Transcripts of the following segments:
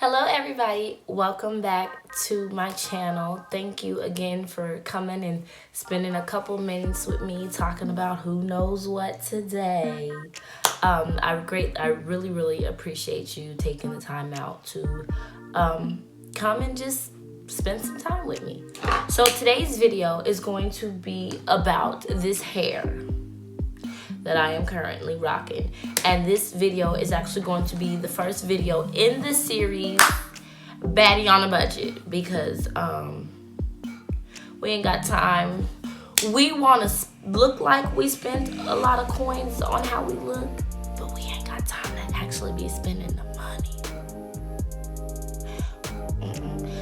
Hello everybody, welcome back to my channel. Thank you again for coming and spending a couple minutes with me talking about who knows what today. I really appreciate you taking the time out to come and just spend some time with me. So today's video is going to be about this hair that I am currently rocking, and this video is actually going to be the first video in the series Baddie on a Budget, because we ain't got time. We want to look like we spend a lot of coins on how we look, but we ain't got time to actually be spending the money.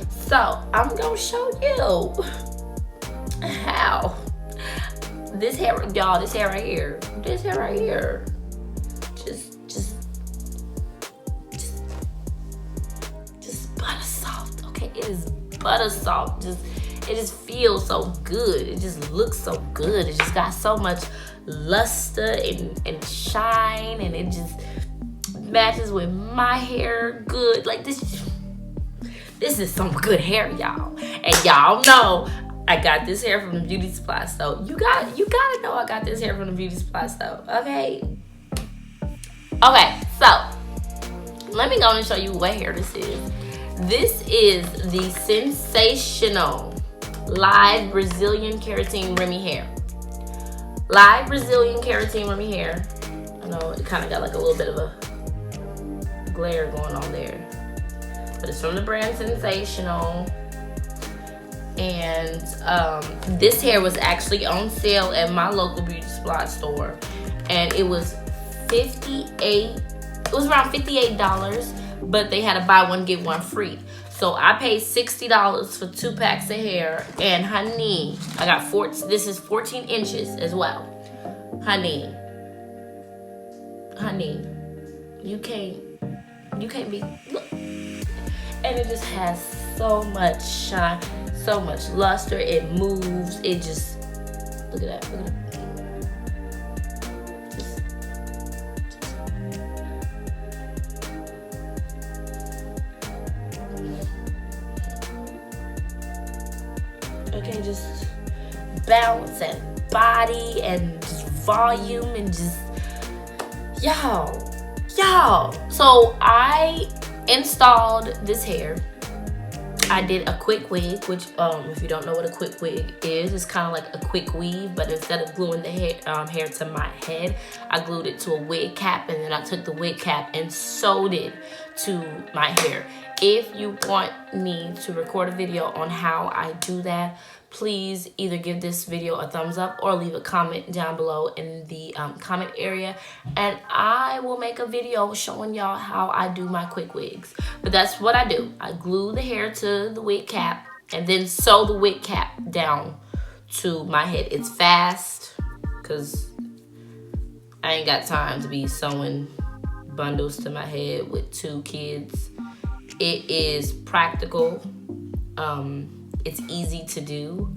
So I'm gonna show you how this hair, y'all, this hair right here, just butter soft, okay? It is butter soft. It just feels so good. It just looks so good. It just got so much luster and shine, and it just matches with my hair good. Like this is some good hair, y'all. And y'all know I got this hair from the beauty supply store. You gotta know I got this hair from the beauty supply store, okay? Okay, so let me go and show you what hair this is. This is the Sensational Live Brazilian Keratin Remy hair. Live Brazilian Keratin Remy hair. I know it kind of got like a little bit of a glare going on there, but it's from the brand Sensational. And this hair was actually on sale at my local beauty supply store, and it was around $58, but they had a buy one get one free. So I paid $60 for 2 packs of hair, and honey, I got this is 14 inches as well. Honey, you can't be, look. And it just has so much shine, so much luster. It moves. It just, look at that. Okay, just bounce and body and just volume and just, y'all. So I installed this hair. I did a quick wig, which if you don't know what a quick wig is, it's kind of like a quick weave, but instead of gluing the hair to my head, I glued it to a wig cap, and then I took the wig cap and sewed it to my hair. If you want me to record a video on how I do that, please either give this video a thumbs up or leave a comment down below in the comment area, and I will make a video showing y'all how I do my quick wigs. But that's what I do. I glue the hair to the wig cap and then sew the wig cap down to my head. It's fast because I ain't got time to be sewing bundles to my head with 2 kids. It is practical. It's easy to do,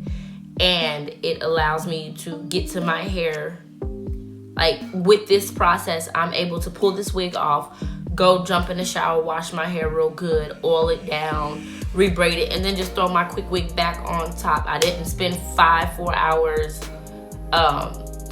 and it allows me to get to my hair. Like, with this process, I'm able to pull this wig off, go jump in the shower, wash my hair real good, oil it down, rebraid it, and then just throw my quick wig back on top. I didn't spend 5-4 hours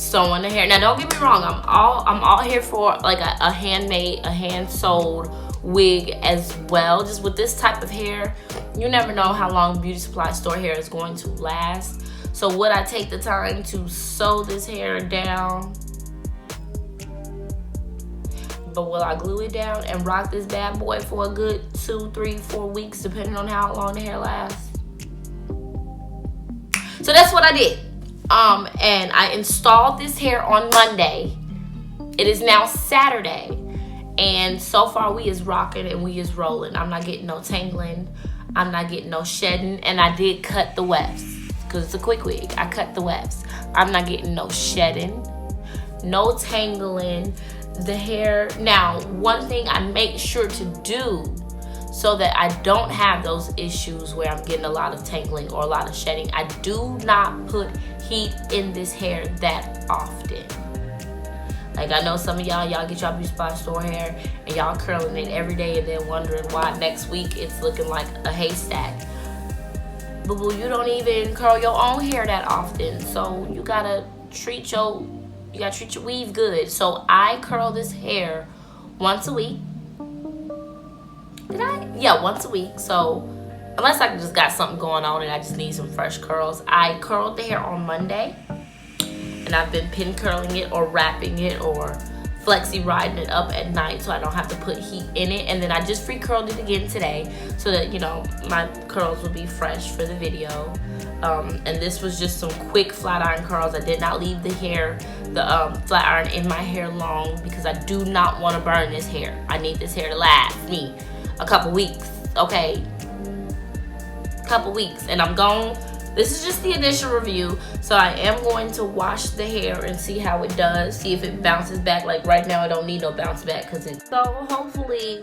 sewing the hair. Now, don't get me wrong, I'm all here for like a handmade, a hand-sewed wig as well. Just with this type of hair, you never know how long beauty supply store hair is going to last. So would I take the time to sew this hair down? But will I glue it down and rock this bad boy for a good 2, 3, 4 weeks, depending on how long the hair lasts? So that's what I did. And I installed this hair on Monday. It is now Saturday, and so far we is rocking and we is rolling. I'm not getting no tangling. I'm not getting no shedding, and I did cut the wefts because it's a quick wig. I cut the wefts. I'm not getting no shedding, no tangling. The hair, now, one thing I make sure to do so that I don't have those issues where I'm getting a lot of tangling or a lot of shedding, I do not put heat in this hair that often. Like, I know some of y'all get y'all beauty supply store hair and y'all curling it every day and then wondering why next week it's looking like a haystack. Boo-boo, you don't even curl your own hair that often, so you gotta treat your weave good. So I curl this hair once a week. Did I? Yeah, once a week. So unless I just got something going on and I just need some fresh curls, I curled the hair on Monday, and I've been pin curling it or wrapping it or flexi riding it up at night so I don't have to put heat in it. And then I just free curled it again today so that, you know, my curls will be fresh for the video. And this was just some quick flat iron curls. I did not leave the flat iron in my hair long because I do not want to burn this hair. I need this hair to last me a couple weeks, okay? Couple weeks, and I'm gone. This is just the initial review, so I am going to wash the hair and see how it does, see if it bounces back. Like right now, I don't need no bounce back because it's so. Hopefully,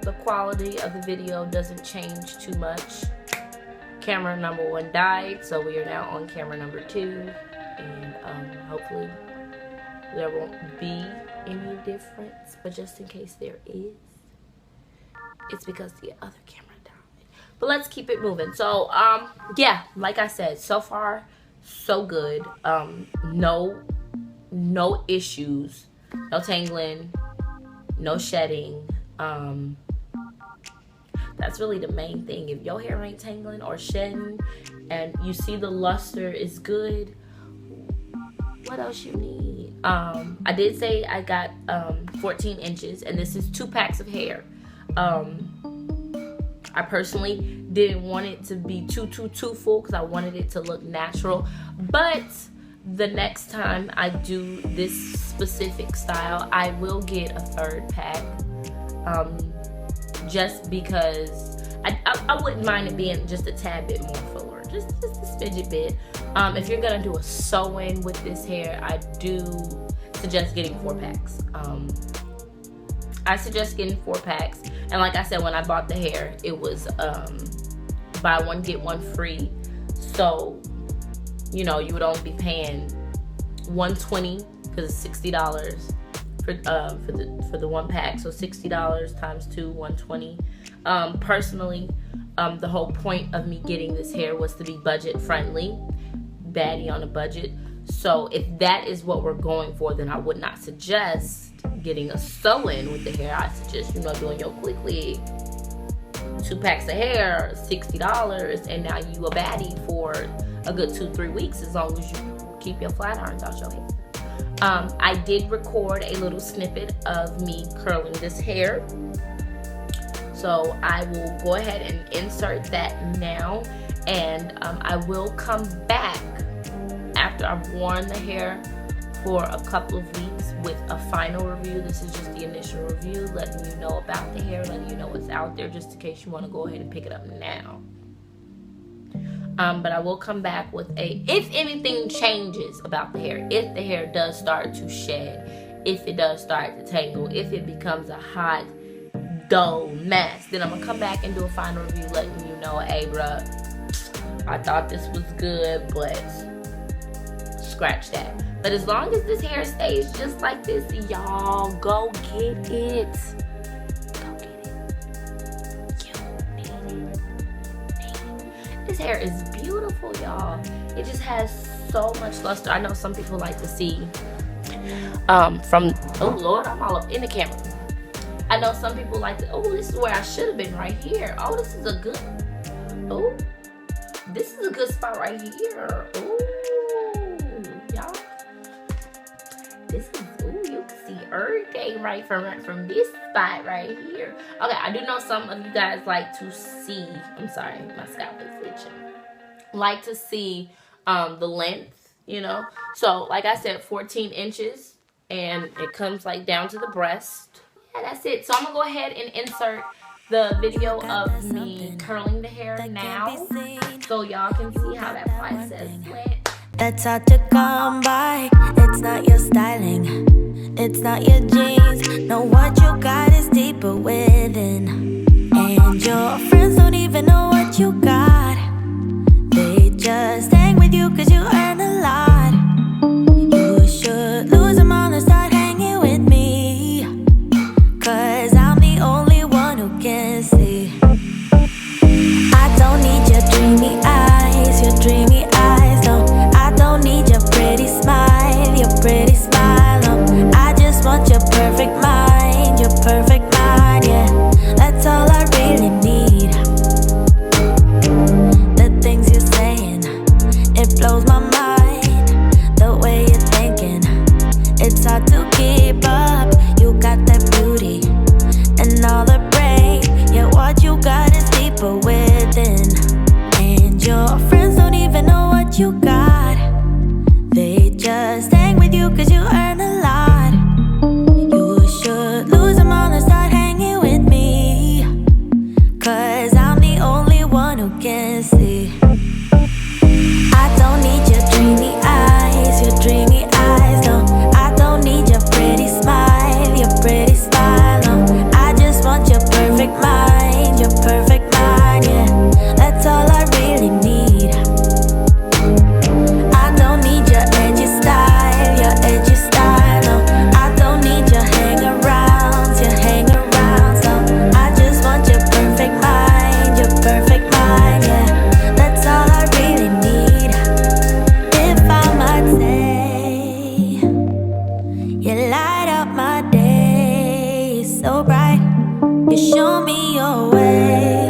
the quality of the video doesn't change too much. Camera number 1 died, so we are now on camera number 2, and hopefully there won't be any difference. But just in case there is, it's because the other camera. But let's keep it moving. So, yeah, like I said, so far, so good. No issues, no tangling, no shedding. That's really the main thing. If your hair ain't tangling or shedding and you see the luster is good, what else you need? I did say I got 14 inches, and this is 2 packs of hair. I personally didn't want it to be too full because I wanted it to look natural. But the next time I do this specific style, I will get a 3rd pack. Just because I wouldn't mind it being just a tad bit more fuller. Just a smidget bit. If you're gonna do a sew-in with this hair, I do suggest getting 4 packs. I suggest getting 4 packs. And like I said, when I bought the hair, it was buy one, get one free. So, you know, you would only be paying $120 because it's $60 for the 1 pack. So $60 times 2, $120. Personally, the whole point of me getting this hair was to be budget friendly, baddie on a budget. So if that is what we're going for, then I would not suggest getting a sew-in with the hair. I suggest, you know, doing your quickly 2 packs of hair, $60, and now you a baddie for a good 2-3 weeks as long as you keep your flat irons out your hair. I did record a little snippet of me curling this hair, so I will go ahead and insert that now, and I will come back after I've worn the hair for a couple of weeks with a final review. This is just the initial review, letting you know about the hair, letting you know what's out there, just in case you want to go ahead and pick it up now. But I will come back with if anything changes about the hair, if the hair does start to shed, if it does start to tangle, if it becomes a hot, dull mess, then I'm going to come back and do a final review letting you know, hey, bruh, I thought this was good, but scratch that. But as long as this hair stays just like this, y'all, go get it. Go get it. You need it. This hair is beautiful, y'all. It just has so much luster. I know some people like to see oh Lord, I'm all up in the camera. I know some people like to, oh, this is where I should have been right here. Oh, this is a good, oh, this is a good spot right here. Ooh, y'all. This is, ooh, you can see everything right from this spot right here. Okay, I do know some of you guys like to see, I'm sorry, my scalp is itching. Like to see the length, you know. So, like I said, 14 inches, and it comes like down to the breast. Yeah, that's it. So I'm gonna go ahead and insert the video of me curling the hair now, so y'all can see how that process went. That's hard to come by. It's not your styling, it's not your jeans. No, what you got is deeper within, and your friends don't even know what you got. They just hang with you cause you earn a lot. You should lose them all and start hanging with me your way.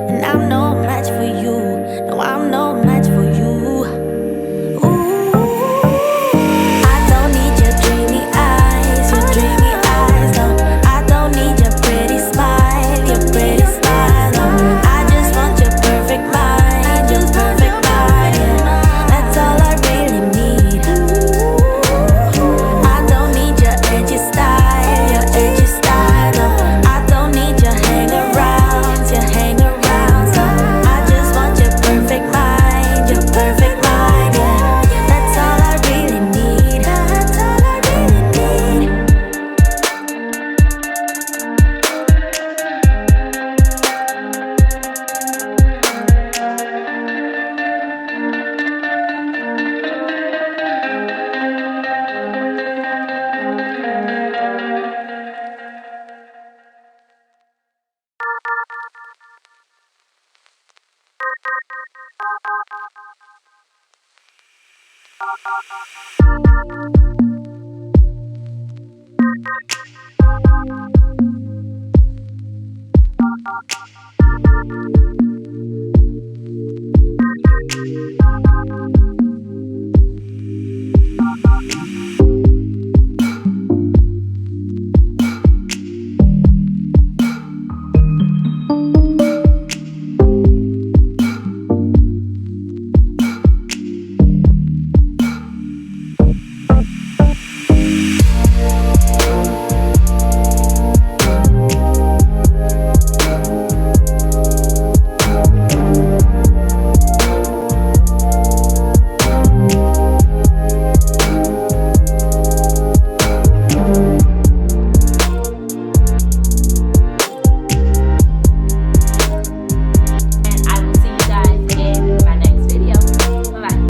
And I'm no match for you. No, I'm no match for you. I don't need your dreamy eyes, no. I don't need your pretty smile, no. I just want your perfect mind, yeah. That's all I really need. I don't need your edgy style, no. I don't need your hangarounds, no. I just want your perfect mind, yeah. That's all I really need.